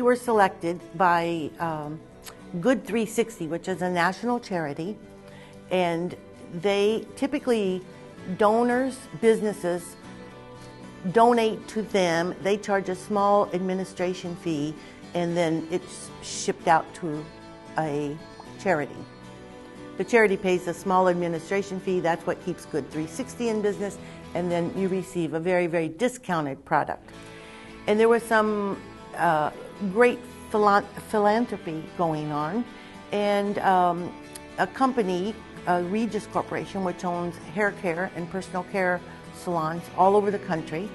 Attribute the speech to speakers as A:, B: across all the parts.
A: we were selected by Good 360, which is a national charity, and they typically, donors, businesses donate to them. They charge a small administration fee, and then it's shipped out to a charity. The charity pays a small administration fee. That's what keeps Good 360 in business, and then you receive a very, very discounted product. And there was some great philanthropy going on, and a company, Regis Corporation, which owns hair care and personal care salons all over the country,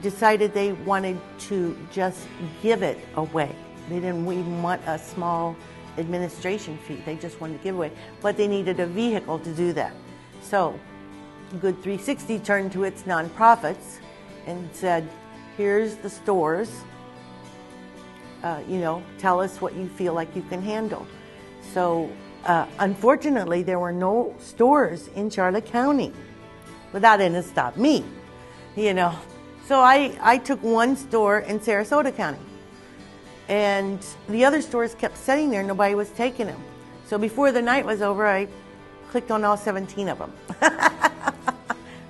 A: decided they wanted to just give it away. They didn't even want a small administration fee. They just wanted to give away, but they needed a vehicle to do that. So Good 360 turned to its nonprofits and said, here's the stores, tell us what you feel like you can handle. So unfortunately, there were no stores in Charlotte County. But that didn't stop me, So I took one store in Sarasota County, and the other stores kept sitting there. Nobody was taking them. So before the night was over, I clicked on all 17 of them.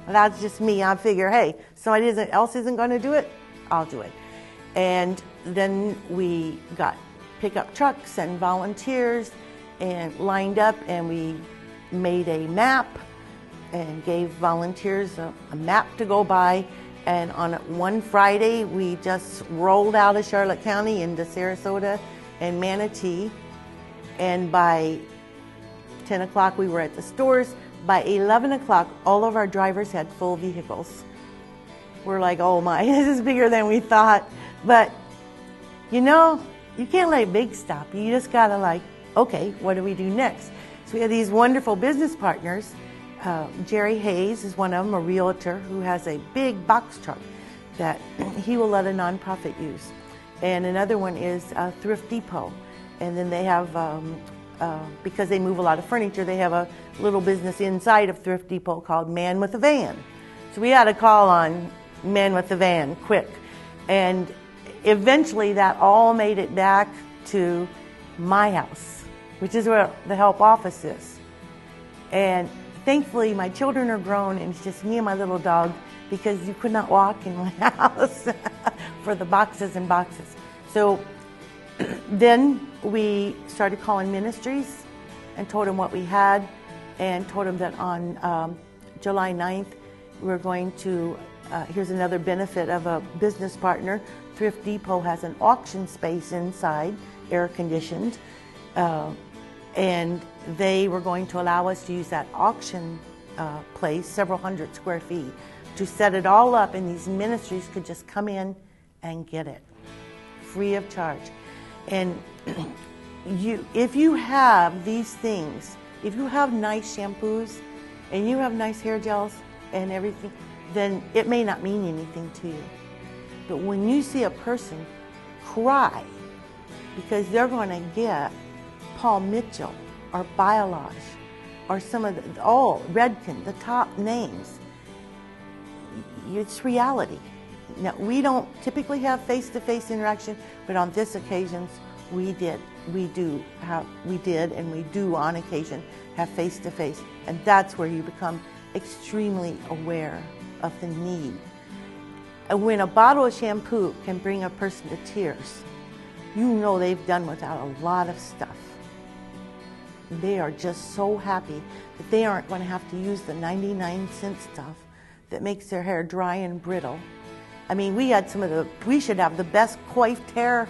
A: That's just me. I figure, hey, somebody else isn't going to do it, I'll do it. And then we got pickup trucks and volunteers and lined up, and we made a map and gave volunteers a map to go by. And on one Friday, we just rolled out of Charlotte County into Sarasota and Manatee. And by 10 o'clock, we were at the stores. By 11 o'clock, all of our drivers had full vehicles. We're like, oh my, this is bigger than we thought. But, you can't let big stop you. You just gotta okay, what do we do next? So we had these wonderful business partners. Jerry Hayes is one of them, a realtor who has a big box truck that he will let a nonprofit use. And another one is Thrift Depot. And then they have, because they move a lot of furniture, they have a little business inside of Thrift Depot called Man with a Van. So we had a call on Man with the Van quick. And eventually that all made it back to my house, which is where the help office is. And thankfully, my children are grown, and it's just me and my little dog, because you could not walk in my house for the boxes and boxes. So then we started calling ministries and told them what we had, and told them that on July 9th, we're going to, here's another benefit of a business partner. Thrift Depot has an auction space inside, air conditioned, and they were going to allow us to use that auction place, several hundred square feet, to set it all up, and these ministries could just come in and get it, free of charge. And if you have these things, if you have nice shampoos, and you have nice hair gels and everything, then it may not mean anything to you. But when you see a person cry because they're going to get Paul Mitchell or Biolage or some of the, Redken, the top names, it's reality. Now, we don't typically have face-to-face interaction, but on this occasion, we did and we do on occasion have face-to-face, and that's where you become extremely aware of the need. And when a bottle of shampoo can bring a person to tears, you know they've done without a lot of stuff. They are just so happy that they aren't going to have to use the 99-cent stuff that makes their hair dry and brittle. I mean, we should have the best coiffed hair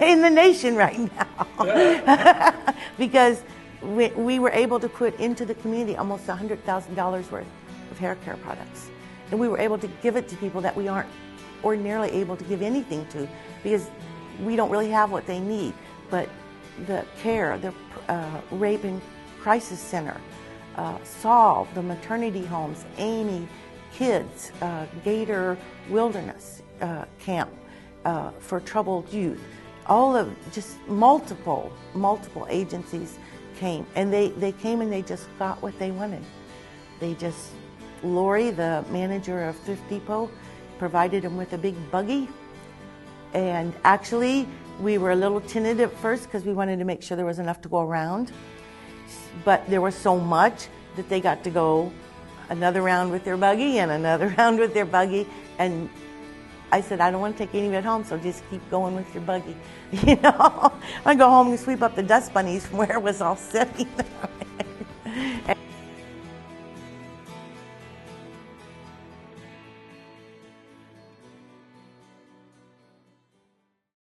A: in the nation right now. Because we were able to put into the community almost $100,000 worth of hair care products. And we were able to give it to people that we aren't ordinarily able to give anything to, because we don't really have what they need. But the care, the Rape and Crisis Center, Solve, the maternity homes, Amy Kids, Gator Wilderness Camp for troubled youth, all of just multiple agencies came, and they came and they just got what they wanted. Lori, the manager of Thrift Depot, provided them with a big buggy, And actually, we were a little timid at first because we wanted to make sure there was enough to go around. But there was so much that they got to go another round with their buggy and another round with their buggy. And I said, I don't want to take any of it home, so just keep going with your buggy. You know, I go home and sweep up the dust bunnies from where it was all sitting.